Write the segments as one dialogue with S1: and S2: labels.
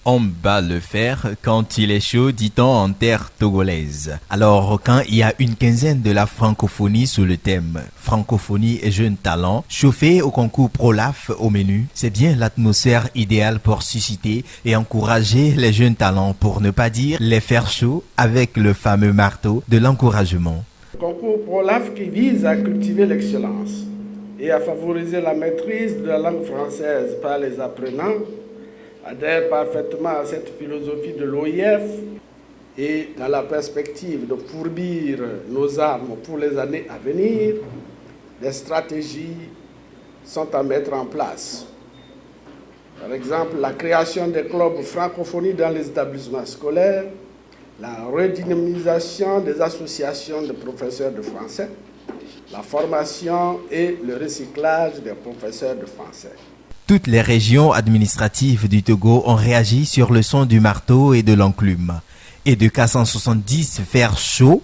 S1: On bat le fer quand il est chaud, dit-on en terre togolaise. Alors, quand il y a une quinzaine de la francophonie sous le thème francophonie et jeunes talents, chauffé au concours ProLaf au menu, c'est bien l'atmosphère idéale pour susciter et encourager les jeunes talents, pour ne pas dire les faire chaud, avec le fameux marteau de l'encouragement.
S2: Le concours ProLaf qui vise à cultiver l'excellence et à favoriser la maîtrise de la langue française par les apprenants adhère parfaitement à cette philosophie de l'OIF et dans la perspective de fourbir nos armes pour les années à venir, des stratégies sont à mettre en place. Par exemple, la création des clubs francophonie dans les établissements scolaires, la redynamisation des associations de professeurs de français, la formation et le recyclage des professeurs de français.
S1: Toutes les régions administratives du Togo ont réagi sur le son du marteau et de l'enclume. Et de 470 fers chauds,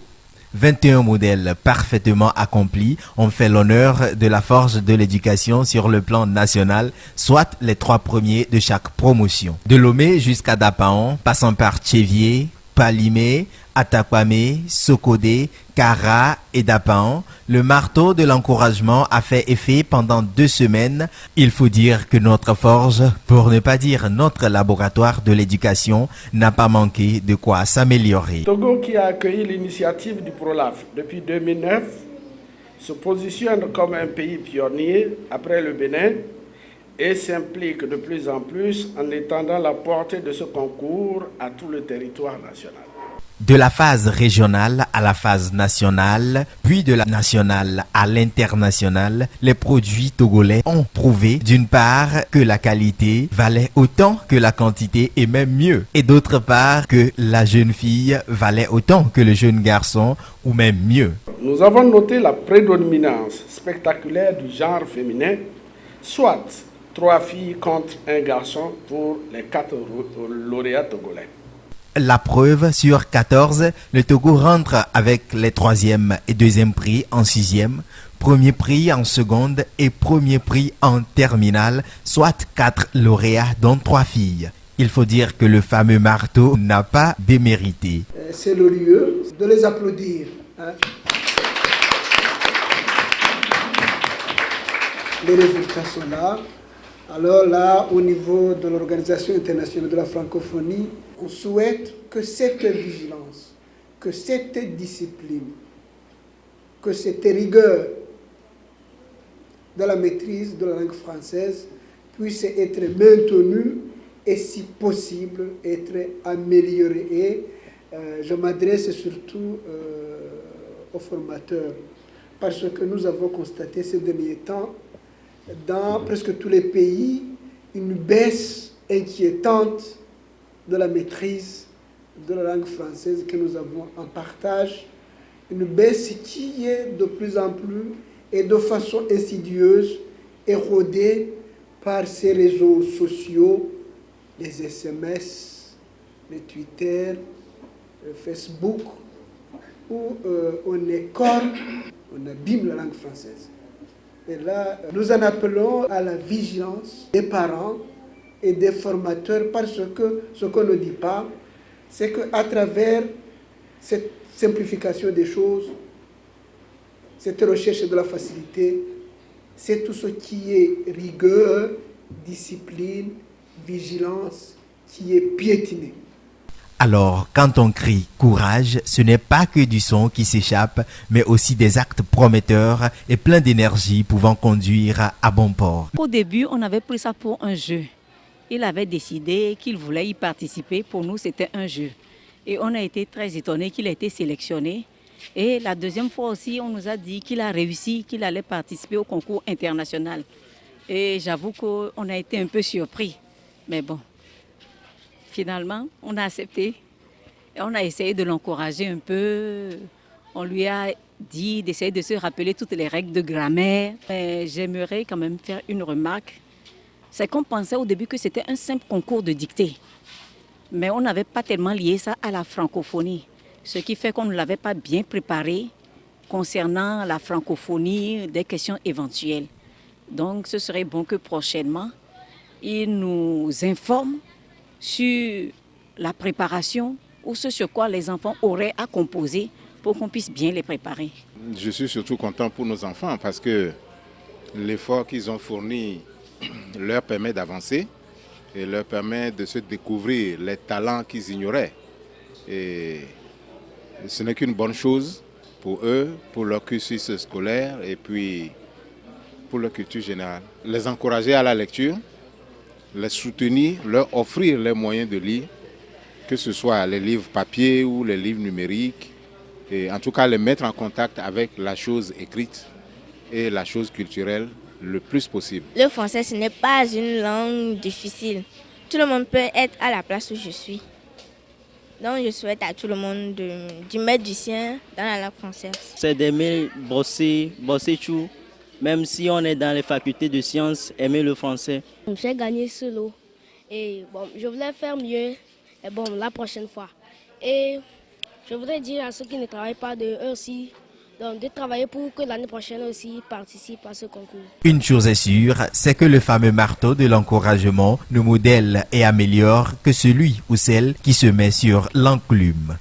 S1: 21 modèles parfaitement accomplis ont fait l'honneur de la forge de l'éducation sur le plan national, soit les 3 premiers de chaque promotion. De Lomé jusqu'à Dapaon, passant par Tchévier, Palimé, Atakwame, Sokodé, Kara et Dapaon, le marteau de l'encouragement a fait effet pendant 2 semaines. Il faut dire que notre forge, pour ne pas dire notre laboratoire de l'éducation, n'a pas manqué de quoi s'améliorer.
S2: Togo, qui a accueilli l'initiative du ProLaf depuis 2009, se positionne comme un pays pionnier après le Bénin et s'implique de plus en plus en étendant la portée de ce concours à tout le territoire national.
S1: De la phase régionale à la phase nationale, puis de la nationale à l'international, les produits togolais ont prouvé d'une part que la qualité valait autant que la quantité et même mieux, et d'autre part que la jeune fille valait autant que le jeune garçon ou même mieux.
S2: Nous avons noté la prédominance spectaculaire du genre féminin, soit 3 filles contre 1 garçon pour les 4 lauréats togolais.
S1: La preuve, sur 14, le Togo rentre avec les 3e et 2e prix en 6e, premier prix en seconde et premier prix en terminale, soit 4 lauréats dont 3 filles. Il faut dire que le fameux marteau n'a pas démérité.
S3: C'est le lieu de les applaudir. Les résultats sont là. Alors là, au niveau de l'Organisation internationale de la francophonie, on souhaite que cette vigilance, que cette discipline, que cette rigueur de la maîtrise de la langue française puisse être maintenue et, si possible, être améliorée. Et je m'adresse surtout aux formateurs, parce que nous avons constaté ces derniers temps, dans presque tous les pays, une baisse inquiétante de la maîtrise de la langue française que nous avons en partage, une baisse qui est de plus en plus et de façon insidieuse érodée par ces réseaux sociaux, les SMS, les Twitter, le Facebook, où on écorne, on abîme la langue française. Et là, nous en appelons à la vigilance des parents et des formateurs, parce que ce qu'on ne dit pas, c'est qu'à travers cette simplification des choses, cette recherche de la facilité, c'est tout ce qui est rigueur, discipline, vigilance, qui est piétiné.
S1: Alors, quand on crie courage, ce n'est pas que du son qui s'échappe, mais aussi des actes prometteurs et pleins d'énergie pouvant conduire à bon port.
S4: Au début, on avait pris ça pour un jeu. Il avait décidé qu'il voulait y participer. Pour nous, c'était un jeu. Et on a été très étonnés qu'il ait été sélectionné. Et la deuxième fois aussi, on nous a dit qu'il a réussi, qu'il allait participer au concours international. Et j'avoue qu'on a été un peu surpris. Mais bon. Finalement, on a accepté et on a essayé de l'encourager un peu. On lui a dit d'essayer de se rappeler toutes les règles de grammaire. Mais j'aimerais quand même faire une remarque. C'est qu'on pensait au début que c'était un simple concours de dictée. Mais on n'avait pas tellement lié ça à la francophonie. Ce qui fait qu'on ne l'avait pas bien préparé concernant la francophonie, des questions éventuelles. Donc ce serait bon que prochainement, il nous informe sur la préparation ou ce sur quoi les enfants auraient à composer pour qu'on puisse bien les préparer.
S5: Je suis surtout content pour nos enfants parce que l'effort qu'ils ont fourni leur permet d'avancer et leur permet de se découvrir les talents qu'ils ignoraient. Et ce n'est qu'une bonne chose pour eux, pour leur cursus scolaire et puis pour leur culture générale. Les encourager à la lecture, les soutenir, leur offrir les moyens de lire, que ce soit les livres papier ou les livres numériques, et en tout cas les mettre en contact avec la chose écrite et la chose culturelle le plus possible.
S6: Le français, ce n'est pas une langue difficile. Tout le monde peut être à la place où je suis. Donc je souhaite à tout le monde de mettre du sien dans la langue française.
S7: C'est d'aimer bosser tout. Même si on est dans les facultés de sciences, aimer le français.
S8: J'ai gagné solo et bon, je voulais faire mieux la prochaine fois. Et je voudrais dire à ceux qui ne travaillent pas de eux aussi, de travailler pour que l'année prochaine aussi participent à ce concours.
S1: Une chose est sûre, c'est que le fameux marteau de l'encouragement nous modèle et améliore que celui ou celle qui se met sur l'enclume.